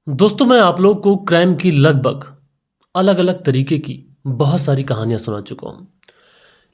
दोस्तों मैं आप लोग को क्राइम की लगभग अलग अलग तरीके की बहुत सारी कहानियां सुना चुका हूं।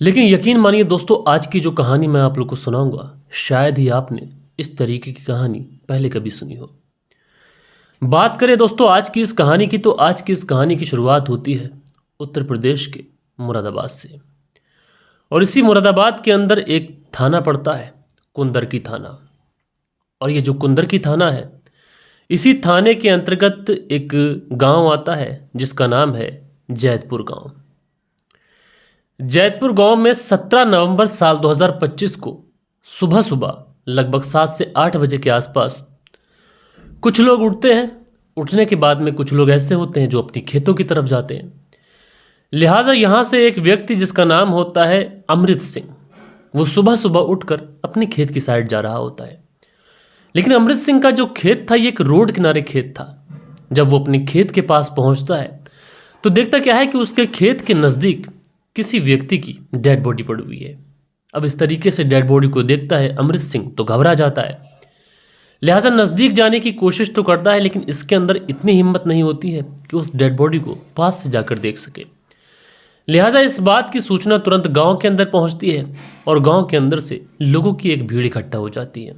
लेकिन यकीन मानिए दोस्तों, आज की जो कहानी मैं आप लोग को सुनाऊंगा शायद ही आपने इस तरीके की कहानी पहले कभी सुनी हो। बात करें दोस्तों आज की इस कहानी की, तो आज की इस कहानी की शुरुआत होती है उत्तर प्रदेश के मुरादाबाद से। और इसी मुरादाबाद के अंदर एक थाना पड़ता है, कुंदरकी थाना। और ये जो कुंदरकी थाना है, इसी थाने के अंतर्गत एक गांव आता है जिसका नाम है जैतपुर गांव। जैतपुर गांव में 17 नवंबर साल 2025 को सुबह सुबह लगभग 7 से 8 बजे के आसपास कुछ लोग उठते हैं। उठने के बाद में कुछ लोग ऐसे होते हैं जो अपनी खेतों की तरफ जाते हैं। लिहाजा यहाँ से एक व्यक्ति जिसका नाम होता है अमृत सिंह, वो सुबह सुबह उठकर अपने खेत की साइड जा रहा होता है। लेकिन अमृत सिंह का जो खेत था ये एक रोड किनारे खेत था। जब वो अपने खेत के पास पहुंचता है तो देखता क्या है कि उसके खेत के नज़दीक किसी व्यक्ति की डेड बॉडी पड़ी हुई है। अब इस तरीके से डेड बॉडी को देखता है अमृत सिंह तो घबरा जाता है। लिहाजा नज़दीक जाने की कोशिश तो करता है, लेकिन इसके अंदर इतनी हिम्मत नहीं होती है कि उस डेड बॉडी को पास से जाकर देख सके। लिहाजा इस बात की सूचना तुरंत गांव के अंदर पहुंचती है और गांव के अंदर से लोगों की एक भीड़ इकट्ठा हो जाती है।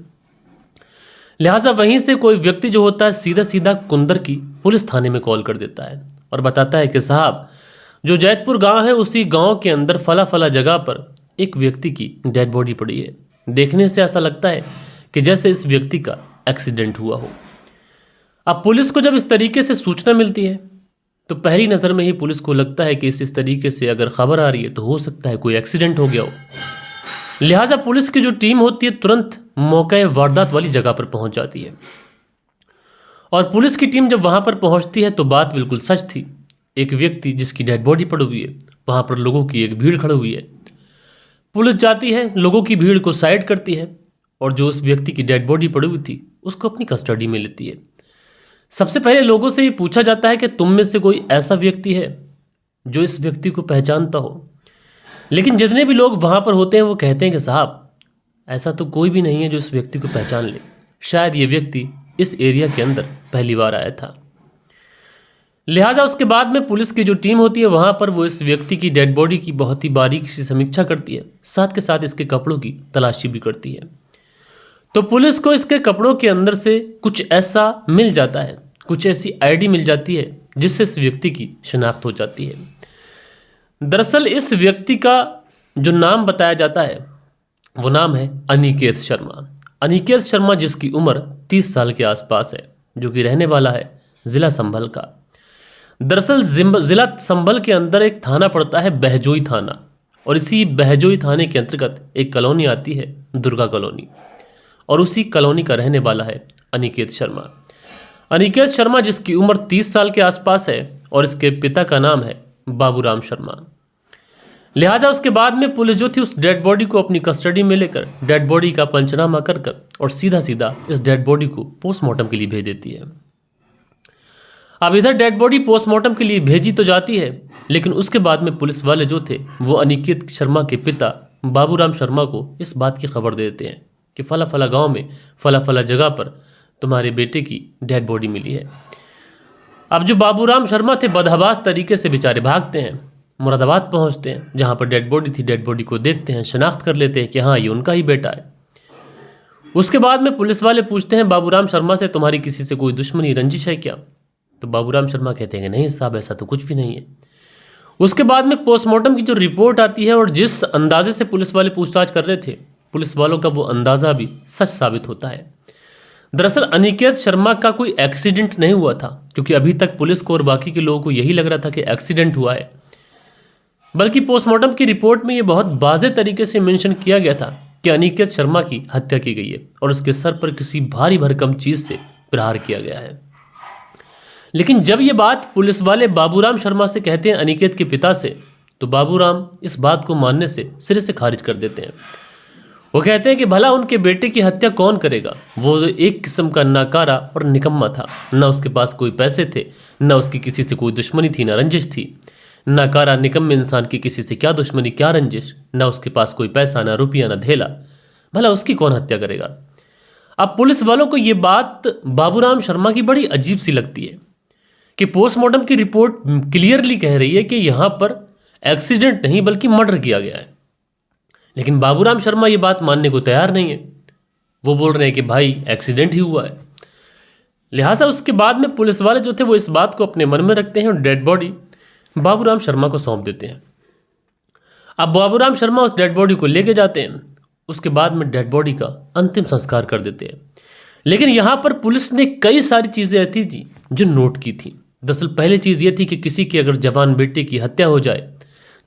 लिहाजा वहीं से कोई व्यक्ति जो होता है सीधा सीधा कुंदर की पुलिस थाने में कॉल कर देता है और बताता है कि साहब, जो जैतपुर गांव है उसी गांव के अंदर फला फला जगह पर एक व्यक्ति की डेड बॉडी पड़ी है। देखने से ऐसा लगता है कि जैसे इस व्यक्ति का एक्सीडेंट हुआ हो। अब पुलिस को जब इस तरीके से सूचना मिलती है तो पहली नज़र में ही पुलिस को लगता है कि इस तरीके से अगर खबर आ रही है तो हो सकता है कोई एक्सीडेंट हो गया हो। लिहाजा पुलिस की जो टीम होती है तुरंत मौके वारदात वाली जगह पर पहुंच जाती है। और पुलिस की टीम जब वहां पर पहुंचती है तो बात बिल्कुल सच थी। एक व्यक्ति जिसकी डेड बॉडी पड़ी हुई है, वहां पर लोगों की एक भीड़ खड़ी हुई है। पुलिस जाती है, लोगों की भीड़ को साइड करती है और जो उस व्यक्ति की डेड बॉडी पड़ी हुई थी उसको अपनी कस्टडी में लेती है। सबसे पहले लोगों से ये पूछा जाता है कि तुम में से कोई ऐसा व्यक्ति है जो इस व्यक्ति को पहचानता हो। लेकिन जितने भी लोग वहां पर होते हैं वो कहते हैं कि साहब, ऐसा तो कोई भी नहीं है जो इस व्यक्ति को पहचान ले। शायद ये व्यक्ति इस एरिया के अंदर पहली बार आया था। लिहाजा उसके बाद में पुलिस की जो टीम होती है वहां पर वो इस व्यक्ति की डेड बॉडी की बहुत ही बारीक सी समीक्षा करती है, साथ के साथ इसके कपड़ों की तलाशी भी करती है। तो पुलिस को इसके कपड़ों के अंदर से कुछ ऐसा मिल जाता है, कुछ ऐसी आईडी मिल जाती है जिससे इस व्यक्ति की शिनाख्त हो जाती है। दरअसल इस व्यक्ति का जो नाम बताया जाता है वो नाम है अनिकेत शर्मा। अनिकेत शर्मा जिसकी उम्र 30 साल के आसपास है, जो कि रहने वाला है ज़िला संभल का। दरअसल ज़िला संभल के अंदर एक थाना पड़ता है बहजोई थाना, और इसी बहजोई थाने के अंतर्गत एक कॉलोनी आती है दुर्गा कॉलोनी, और उसी कॉलोनी का रहने वाला है अनिकेत शर्मा। अनिकेत शर्मा जिसकी उम्र 30 साल के आसपास है और इसके पिता का नाम है बाबूराम शर्मा। लिहाजा उसके बाद में पुलिस जो थी उस डेड बॉडी को अपनी कस्टडी में लेकर डेड बॉडी का पंचनामा कर और सीधा सीधा इस डेड बॉडी को पोस्टमार्टम के लिए भेज देती है। अब इधर डेड बॉडी पोस्टमार्टम के लिए भेजी तो जाती है, लेकिन उसके बाद में पुलिस वाले जो थे वो अनिकेत शर्मा के पिता बाबूराम शर्मा को इस बात की खबर दे देते हैं कि फला फला गाँव में फला फला जगह पर तुम्हारे बेटे की डेड बॉडी मिली है। अब जो बाबूराम शर्मा थे बदहवास तरीके से बेचारे भागते हैं, मुरादाबाद पहुंचते हैं जहां पर डेड बॉडी थी। डेड बॉडी को देखते हैं, शनाख्त कर लेते हैं कि हाँ ये उनका ही बेटा है। उसके बाद में पुलिस वाले पूछते हैं बाबूराम शर्मा से, तुम्हारी किसी से कोई दुश्मनी रंजिश है क्या? तो बाबूराम शर्मा कहते हैं कि नहीं साहब, ऐसा तो कुछ भी नहीं है। उसके बाद में पोस्टमार्टम की जो रिपोर्ट आती है और जिस अंदाजे से पुलिस वाले पूछताछ कर रहे थे, पुलिस वालों का वो अंदाज़ा भी सच साबित होता है। दरअसल अनिकेत शर्मा का कोई एक्सीडेंट नहीं हुआ था, क्योंकि अभी तक पुलिस को और बाकी के लोगों को यही लग रहा था कि एक्सीडेंट हुआ है, बल्कि पोस्टमार्टम की रिपोर्ट में ये बहुत वाज़े तरीके से मेंशन किया गया था कि अनिकेत शर्मा की हत्या की गई है और उसके सर पर किसी भारी भरकम चीज़ से प्रहार किया गया है। लेकिन जब ये बात पुलिस वाले बाबूराम शर्मा से कहते हैं, अनिकेत के पिता से, तो बाबूराम इस बात को मानने से सिरे से खारिज कर देते हैं। वो कहते हैं कि भला उनके बेटे की हत्या कौन करेगा? वो एक किस्म का नाकारा और निकम्मा था। न उसके पास कोई पैसे थे, न उसकी किसी से कोई दुश्मनी थी, न रंजिश थी। नाकारा निकम्मे इंसान की किसी से क्या दुश्मनी, क्या रंजिश? न उसके पास कोई पैसा, न रुपया, न धेला। भला उसकी कौन हत्या करेगा? अब पुलिस वालों को ये बात बाबूराम शर्मा की बड़ी अजीब सी लगती है कि पोस्टमार्टम की रिपोर्ट क्लियरली कह रही है कि यहां पर एक्सीडेंट नहीं बल्कि मर्डर किया गया है। लेकिन बाबूराम शर्मा ये बात मानने को तैयार नहीं है। वो बोल रहे हैं कि भाई एक्सीडेंट ही हुआ है। लिहाजा उसके बाद में पुलिस वाले जो थे वो इस बात को अपने मन में रखते हैं और डेड बॉडी बाबूराम शर्मा को सौंप देते हैं। अब बाबूराम शर्मा उस डेड बॉडी को लेके जाते हैं। उसके बाद में डेड बॉडी का अंतिम संस्कार कर देते हैं। लेकिन यहाँ पर पुलिस ने कई सारी चीज़ें ऐसी थी जो नोट की थी। दरअसल पहली चीज़ ये थी कि किसी की अगर जवान बेटे की हत्या हो जाए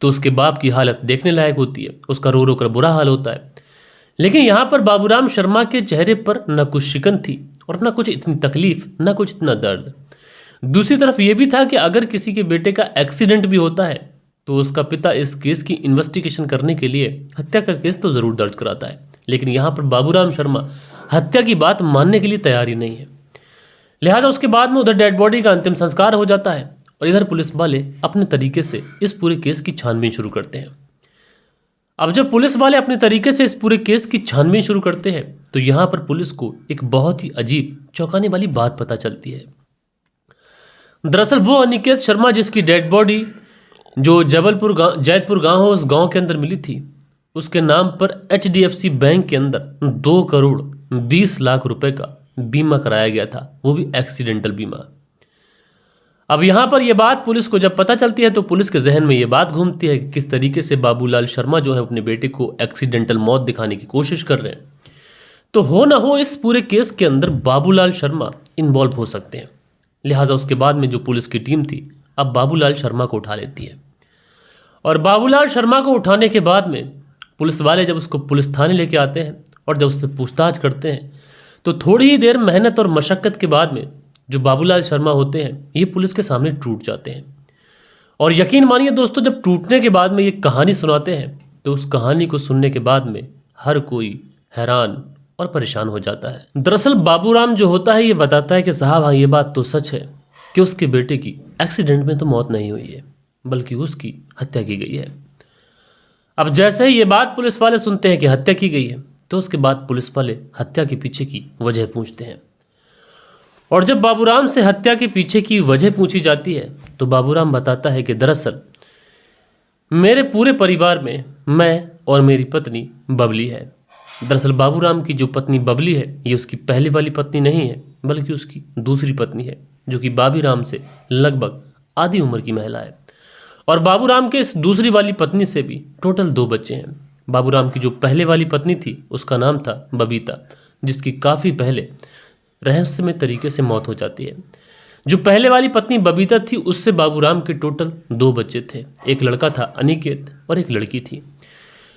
तो उसके बाप की हालत देखने लायक होती है, उसका रो रो कर बुरा हाल होता है। लेकिन यहाँ पर बाबूराम शर्मा के चेहरे पर न कुछ शिकन थी और न कुछ इतनी तकलीफ, न कुछ इतना दर्द। दूसरी तरफ ये भी था कि अगर किसी के बेटे का एक्सीडेंट भी होता है तो उसका पिता इस केस की इन्वेस्टिगेशन करने के लिए हत्या का केस तो ज़रूर दर्ज कराता है। लेकिन यहाँ पर बाबूराम शर्मा हत्या की बात मानने के लिए तैयार ही नहीं है। लिहाजा उसके बाद में उधर डेड बॉडी का अंतिम संस्कार हो जाता है और इधर पुलिस वाले अपने तरीके से इस पूरे केस की छानबीन शुरू करते हैं। अब जब पुलिस वाले अपने तरीके से इस पूरे केस की छानबीन शुरू करते हैं तो यहाँ पर पुलिस को एक बहुत ही अजीब चौंकाने वाली बात पता चलती है। दरअसल वो अनिकेत शर्मा जिसकी डेड बॉडी जो जैतपुर गांव हो, उस गांव के अंदर मिली थी, उसके नाम पर HDFC बैंक के अंदर 2 करोड़ 20 लाख रुपए का बीमा कराया गया था, वो भी एक्सीडेंटल बीमा। अब यहाँ पर यह बात पुलिस को जब पता चलती है तो पुलिस के जहन में ये बात घूमती है कि किस तरीके से बाबूलाल शर्मा जो है अपने बेटे को एक्सीडेंटल मौत दिखाने की कोशिश कर रहे हैं। तो हो ना हो इस पूरे केस के अंदर बाबूलाल शर्मा इन्वॉल्व हो सकते हैं। लिहाजा उसके बाद में जो पुलिस की टीम थी अब बाबूलाल शर्मा को उठा लेती है और बाबूलाल शर्मा को उठाने के बाद में पुलिस वाले जब उसको पुलिस थाने लेके आते हैं और जब उससे पूछताछ करते हैं तो थोड़ी ही देर मेहनत और मशक्क़त के बाद में जो बाबूलाल शर्मा होते हैं ये पुलिस के सामने टूट जाते हैं। और यकीन मानिए दोस्तों, जब टूटने के बाद में ये कहानी सुनाते हैं तो उस कहानी को सुनने के बाद में हर कोई हैरान और परेशान हो जाता है। दरअसल बाबूराम जो होता है ये बताता है कि साहब हाँ, ये बात तो सच है कि उसके बेटे की एक्सीडेंट में तो मौत नहीं हुई है बल्कि उसकी हत्या की गई है। अब जैसे ही ये बात पुलिस वाले सुनते हैं कि हत्या की गई है तो उसके बाद पुलिस वाले हत्या के पीछे की वजह पूछते हैं। और जब बाबूराम से हत्या के पीछे की वजह पूछी जाती है तो बाबूराम बताता है कि दरअसल मेरे पूरे परिवार में मैं और मेरी पत्नी बबली है। दरअसल बाबूराम की जो पत्नी बबली है ये उसकी पहली वाली पत्नी नहीं है बल्कि उसकी दूसरी पत्नी है जो कि बाबीराम से लगभग आधी उम्र की महिला है। और बाबूराम के इस दूसरी वाली पत्नी से भी टोटल 2 बच्चे हैं। बाबूराम की जो पहले वाली पत्नी थी उसका नाम था बबीता, जिसकी काफ़ी पहले रहस्यमय तरीके से मौत हो जाती है। जो पहले वाली पत्नी बबीता थी उससे बाबूराम के टोटल 2 बच्चे थे। एक लड़का था अनिकेत और एक लड़की थी।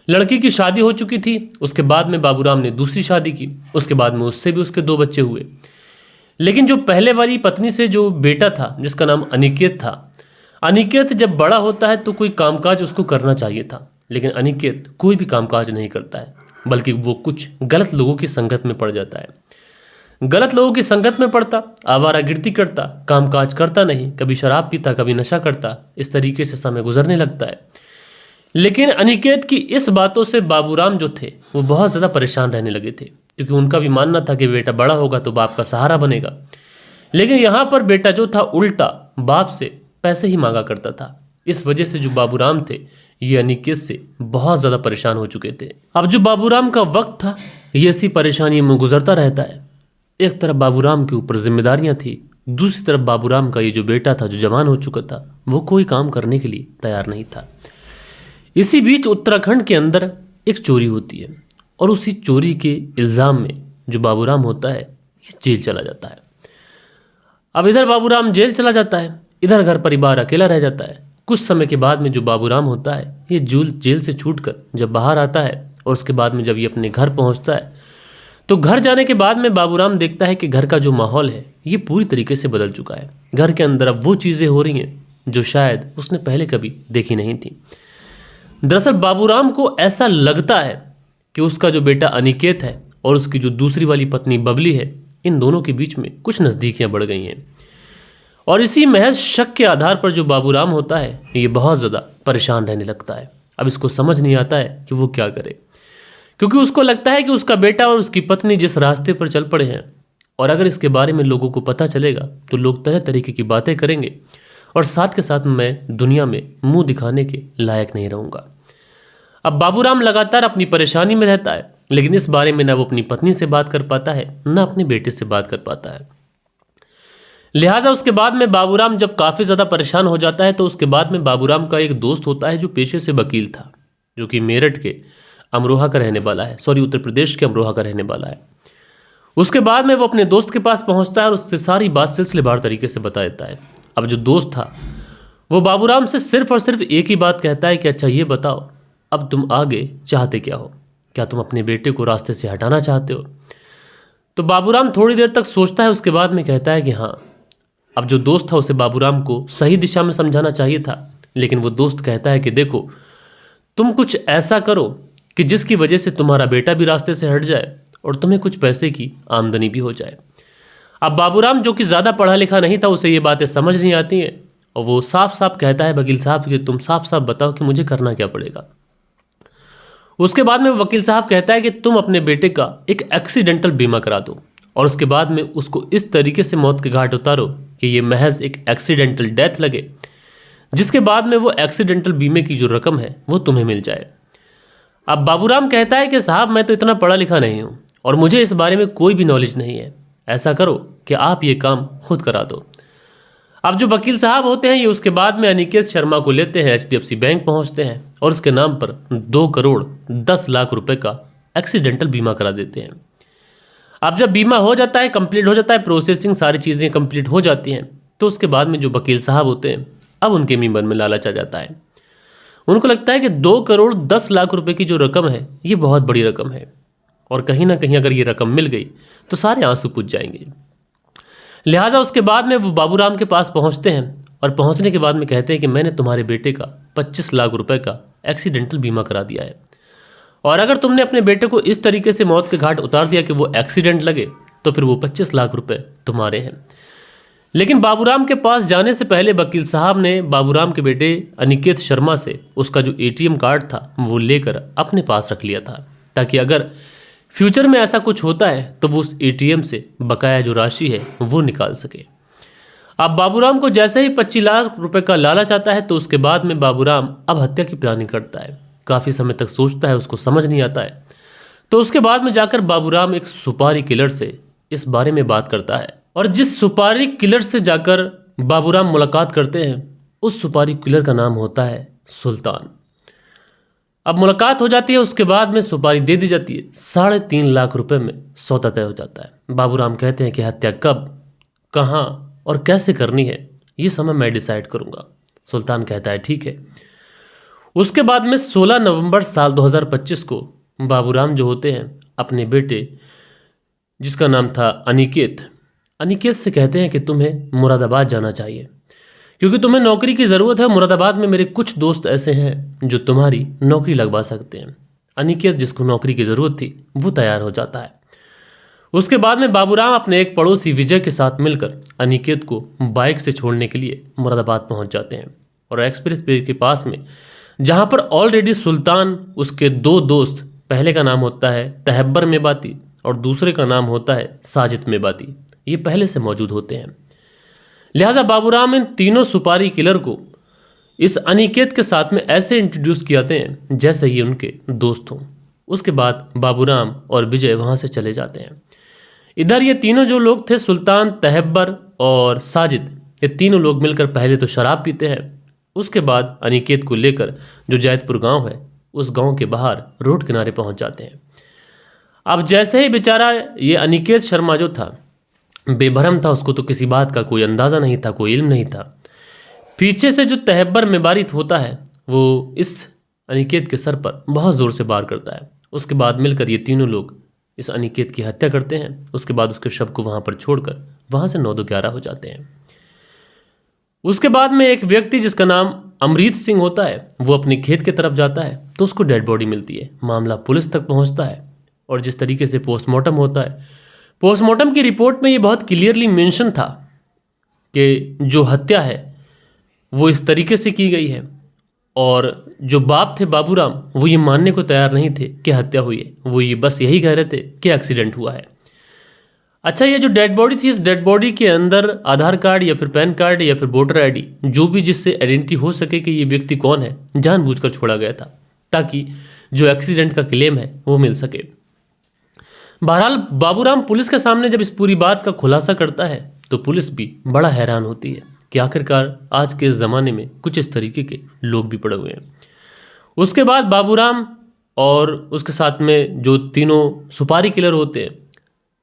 लड़की की शादी हो चुकी थी। उसके बाद में बाबूराम ने दूसरी शादी की। उसके बाद में उससे भी उसके 2 बच्चे हुए। लेकिन जो पहले वाली पत्नी से जो बेटा था जिसका नाम अनिकेत था, अनिकेत जब बड़ा होता है तो कोई कामकाज उसको करना चाहिए था, लेकिन अनिकेत कोई भी कामकाज नहीं करता है बल्कि वो कुछ गलत लोगों की संगत में पड़ जाता है। गलत लोगों की संगत में पड़ता, आवारागर्दी करता, कामकाज करता नहीं, कभी शराब पीता, कभी नशा करता। इस तरीके से समय गुजरने लगता है। लेकिन अनिकेत की इस बातों से बाबूराम जो थे वो बहुत ज़्यादा परेशान रहने लगे थे, क्योंकि उनका भी मानना था कि बेटा बड़ा होगा तो बाप का सहारा बनेगा। लेकिन यहाँ पर बेटा जो था उल्टा बाप से पैसे ही मांगा करता था। इस वजह से जो बाबूराम थे ये अनिकेत से बहुत ज़्यादा परेशान हो चुके थे। अब जो बाबूराम का वक्त था ये ऐसी परेशानी में गुजरता रहता है। एक तरफ बाबूराम के ऊपर जिम्मेदारियां थी, दूसरी तरफ बाबूराम का ये जो बेटा था जो जवान हो चुका था वो कोई काम करने के लिए तैयार नहीं था। इसी बीच उत्तराखंड के अंदर एक चोरी होती है और उसी चोरी के इल्ज़ाम में जो बाबूराम होता है ये जेल चला जाता है। अब इधर बाबूराम जेल चला जाता है, इधर घर परिवार अकेला रह जाता है। कुछ समय के बाद में जो बाबूराम होता है ये जेल से छूटकर जब बाहर आता है और उसके बाद में जब ये अपने घर पहुंचता है तो घर जाने के बाद में बाबूराम देखता है कि घर का जो माहौल है ये पूरी तरीके से बदल चुका है। घर के अंदर अब वो चीज़ें हो रही हैं जो शायद उसने पहले कभी देखी नहीं थी। दरअसल बाबूराम को ऐसा लगता है कि उसका जो बेटा अनिकेत है और उसकी जो दूसरी वाली पत्नी बबली है, इन दोनों के बीच में कुछ नज़दीकियाँ बढ़ गई हैं। और इसी महज शक के आधार पर जो बाबूराम होता है ये बहुत ज़्यादा परेशान रहने लगता है। अब इसको समझ नहीं आता है कि वो क्या करे, क्योंकि उसको लगता है कि उसका बेटा और उसकी पत्नी जिस रास्ते पर चल पड़े हैं, और अगर इसके बारे में लोगों को पता चलेगा तो लोग तरह तरीके की बातें करेंगे और साथ के साथ मैं दुनिया में मुंह दिखाने के लायक नहीं रहूँगा। अब बाबूराम लगातार अपनी परेशानी में रहता है, लेकिन इस बारे में ना वो अपनी पत्नी से बात कर पाता है, ना अपने बेटे से बात कर पाता है। लिहाजा उसके बाद में बाबूराम जब काफ़ी ज़्यादा परेशान हो जाता है तो उसके बाद में बाबूराम का एक दोस्त होता है जो पेशे से वकील था, जो कि मेरठ के अमरोहा का रहने वाला है, उत्तर प्रदेश के अमरोहा का रहने वाला है। उसके बाद में वो अपने दोस्त के पास पहुंचता है और उससे सारी बात सिलसिलेवार तरीके से बता देता है। अब जो दोस्त था वो बाबूराम से सिर्फ और सिर्फ एक ही बात कहता है कि अच्छा ये बताओ, अब तुम आगे चाहते क्या हो? क्या तुम अपने बेटे को रास्ते से हटाना चाहते हो? तो बाबूराम थोड़ी देर तक सोचता है, उसके बाद में कहता है कि हाँ। अब जो दोस्त था उसे बाबूराम को सही दिशा में समझाना चाहिए था, लेकिन वो दोस्त कहता है कि देखो, तुम कुछ ऐसा करो कि जिसकी वजह से तुम्हारा बेटा भी रास्ते से हट जाए और तुम्हें कुछ पैसे की आमदनी भी हो जाए। अब बाबूराम जो कि ज़्यादा पढ़ा लिखा नहीं था, उसे ये बातें समझ नहीं आती हैं और वो साफ साफ कहता है वकील साहब कि तुम साफ साफ बताओ कि मुझे करना क्या पड़ेगा। उसके बाद में वकील साहब कहता है कि तुम अपने बेटे का एक एक्सीडेंटल बीमा करा दो और उसके बाद में उसको इस तरीके से मौत के घाट उतारो कि ये महज एक एक्सीडेंटल डेथ लगे, जिसके बाद में वो एक्सीडेंटल बीमे की जो रकम है वो तुम्हें मिल जाए। अब बाबूराम कहता है कि साहब मैं तो इतना पढ़ा लिखा नहीं हूँ और मुझे इस बारे में कोई भी नॉलेज नहीं है, ऐसा करो कि आप ये काम खुद करा दो। अब जो वकील साहब होते हैं ये उसके बाद में अनिकेत शर्मा को लेते हैं, HDFC बैंक पहुंचते हैं और उसके नाम पर 2,10,00,000 रुपए का एक्सीडेंटल बीमा करा देते हैं। अब जब बीमा हो जाता है, कंप्लीट हो जाता है, प्रोसेसिंग सारी चीज़ें कंप्लीट हो जाती हैं, तो उसके बाद में जो वकील साहब होते हैं अब उनके भी मन में लालच आ जाता है। उनको लगता है कि 2,10,00,000 रुपए की जो रकम है ये बहुत बड़ी रकम है और कहीं ना कहीं अगर ये रकम मिल गई तो सारे आंसू पूछ जाएंगे। लिहाजा उसके बाद में वो बाबूराम के पास पहुंचते हैं और पहुंचने के बाद में कहते हैं कि मैंने तुम्हारे बेटे का 25 लाख रुपए का एक्सीडेंटल बीमा करा दिया है और अगर तुमने अपने बेटे को इस तरीके से मौत के घाट उतार दिया कि वो एक्सीडेंट लगे तो फिर वो 25 लाख रुपए तुम्हारे हैं। लेकिन बाबूराम के पास जाने से पहले वकील साहब ने बाबूराम के बेटे अनिकेत शर्मा से उसका जो ATM कार्ड था वो लेकर अपने पास रख लिया था, ताकि अगर फ्यूचर में ऐसा कुछ होता है तो वो उस ATM से बकाया जो राशि है वो निकाल सके। अब बाबूराम को जैसे ही 25 लाख रुपए का लालच आता है तो उसके बाद में बाबूराम अब हत्या की प्लानिंग करता है। काफ़ी समय तक सोचता है, उसको समझ नहीं आता है, तो उसके बाद में जाकर बाबूराम एक सुपारी किलर से इस बारे में बात करता है और जिस सुपारी किलर से जाकर बाबूराम मुलाकात करते हैं उस सुपारी किलर का नाम होता है सुल्तान। अब मुलाकात हो जाती है, उसके बाद में सुपारी दे दी जाती है, 3.5 लाख रुपए में सौदा तय हो जाता है। बाबूराम कहते हैं कि हत्या कब, कहाँ और कैसे करनी है ये समय मैं डिसाइड करूंगा। सुल्तान कहता है ठीक है। उसके बाद में 16 नवंबर साल 2025 को बाबूराम जो होते हैं अपने बेटे जिसका नाम था अनिकेत से कहते हैं कि तुम्हें मुरादाबाद जाना चाहिए क्योंकि तुम्हें नौकरी की ज़रूरत है। मुरादाबाद में मेरे कुछ दोस्त ऐसे हैं जो तुम्हारी नौकरी लगवा सकते हैं। अनिकेत जिसको नौकरी की ज़रूरत थी वो तैयार हो जाता है। उसके बाद में बाबूराम अपने एक पड़ोसी विजय के साथ मिलकर अनिकेत को बाइक से छोड़ने के लिए मुरादाबाद पहुंच जाते हैं और एक्सप्रेस वे के पास में जहां पर ऑलरेडी सुल्तान उसके 2 दोस्त, पहले का नाम होता है तहब्बर मेवाती और दूसरे का नाम होता है साजिद मेवाती, ये पहले से मौजूद होते हैं। लिहाजा बाबूराम इन तीनों सुपारी किलर को इस अनिकेत के साथ में ऐसे इंट्रोड्यूस कियाते हैं जैसे ये उनके दोस्त हों। उसके बाद बाबूराम और विजय वहाँ से चले जाते हैं। इधर ये तीनों जो लोग थे, सुल्तान, तहब्बर और साजिद, ये तीनों लोग मिलकर पहले तो शराब पीते हैं। उसके बाद अनिकेत को लेकर जो जैतपुर गांव है उस गांव के बाहर रोड किनारे पहुंच जाते हैं। अब जैसे ही बेचारा ये अनिकेत शर्मा जो था बेभरम था, उसको तो किसी बात का कोई अंदाज़ा नहीं था, कोई इल्म नहीं था। पीछे से जो तहब्बर मेवारित होता है वो इस अनिकेत के सर पर बहुत ज़ोर से वार करता है। उसके बाद मिलकर ये तीनों लोग इस अनिकेत की हत्या करते हैं। उसके बाद उसके शव को वहाँ पर छोड़कर वहाँ से 9-11 हो जाते हैं। उसके बाद में एक व्यक्ति जिसका नाम अमरीत सिंह होता है वो अपने खेत की तरफ जाता है तो उसको डेड बॉडी मिलती है। मामला पुलिस तक पहुँचता है और जिस तरीके से पोस्टमार्टम होता है, पोस्टमार्टम की रिपोर्ट में ये बहुत क्लियरली मेंशन था कि जो हत्या है वो इस तरीके से की गई है और जो बाप थे बाबूराम वो ये मानने को तैयार नहीं थे कि हत्या हुई है, वो ये बस यही कह रहे थे कि एक्सीडेंट हुआ है। अच्छा, ये जो डेड बॉडी थी, इस डेड बॉडी के अंदर आधार कार्ड या फिर पैन कार्ड या फिर वोटर आईडी, जो भी जिससे आइडेंटिटी हो सके कि ये व्यक्ति कौन है, जानबूझकर छोड़ा गया था ताकि जो एक्सीडेंट का क्लेम है वो मिल सके। बहरहाल बाबूराम पुलिस के सामने जब इस पूरी बात का खुलासा करता है तो पुलिस भी बड़ा हैरान होती है कि आखिरकार आज के ज़माने में कुछ इस तरीके के लोग भी पड़े हुए हैं। उसके बाद बाबूराम और उसके साथ में जो तीनों सुपारी किलर होते हैं,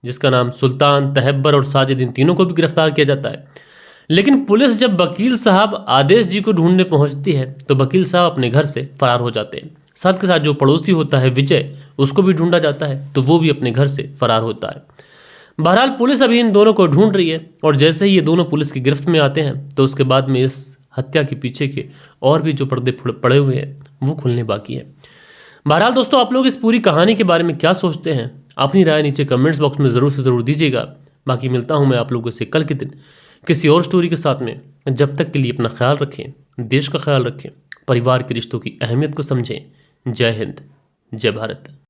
जिसका नाम सुल्तान, तहब्बर और साजिद, इन तीनों को भी गिरफ्तार किया जाता है। लेकिन पुलिस जब वकील साहब आदेश जी को ढूंढने पहुंचती है तो वकील साहब अपने घर से फरार हो जाते हैं। साथ के साथ जो पड़ोसी होता है विजय, उसको भी ढूंढा जाता है तो वो भी अपने घर से फरार होता है। बहरहाल पुलिस अभी इन दोनों को ढूंढ रही है और जैसे ही ये दोनों पुलिस की गिरफ्त में आते हैं तो उसके बाद में इस हत्या के पीछे के और भी जो पर्दे पड़े हुए हैं वो खुलने बाकी है। बहरहाल दोस्तों, आप लोग इस पूरी कहानी के बारे में क्या सोचते हैं? अपनी राय नीचे कमेंट्स बॉक्स में ज़रूर से ज़रूर दीजिएगा। बाकी मिलता हूँ मैं आप लोगों से कल के दिन किसी और स्टोरी के साथ में। जब तक के लिए अपना ख्याल रखें, देश का ख्याल रखें, परिवार के रिश्तों की अहमियत को समझें। जय हिंद, जय भारत।